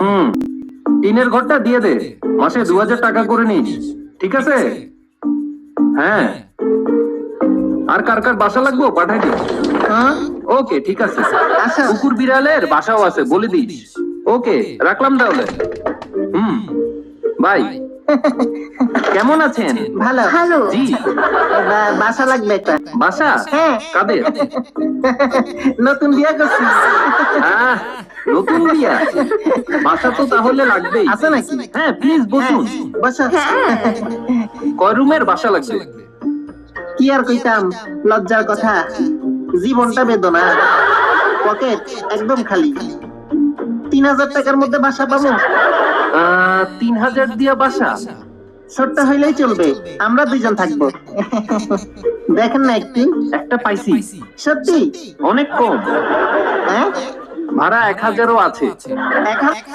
হুম, টিনের ঘরটা দিয়ে দে, মাসে 2000 টাকা করে নিস, ঠিক আছে? হ্যাঁ, আর কার কার বাসা লাগবো পাঠাই দিস। হ্যাঁ? ওকে, ঠিক আছে। আচ্ছা। কুকুর বিড়ালের বাসাও আছে, বলে দিস। ওকে, রাখলাম তাহলে। হুম, বাই। কেমন আছেন? ভালো ভালো জি। বাসা লাগবে একটা। বাসা? হ্যাঁ। কাদের? নতুন বিয়ে করছি। আহ, নতুন বিয়া, বাসা তো তাহলে লাগবেই। আছে নাকি? হ্যাঁ, প্লিজ বসুন। বসো। কয় রুমের বাসা লাগবে? কি আর কইতাম, লজ্জার কথা, জীবনটা বেদনা, পকেট একদম খালি। 3000 টাকার মধ্যে বাসা পাবো? 3000 দিয়া বাসা? ছোট্ট হইলেই চলবে, আমরা দুইজন থাকবো। দেখেন না একটু। একটা পাইছি, সত্যি? অনেক কম। হ্যাঁ, ভাড়া 1000ও আছে। এখন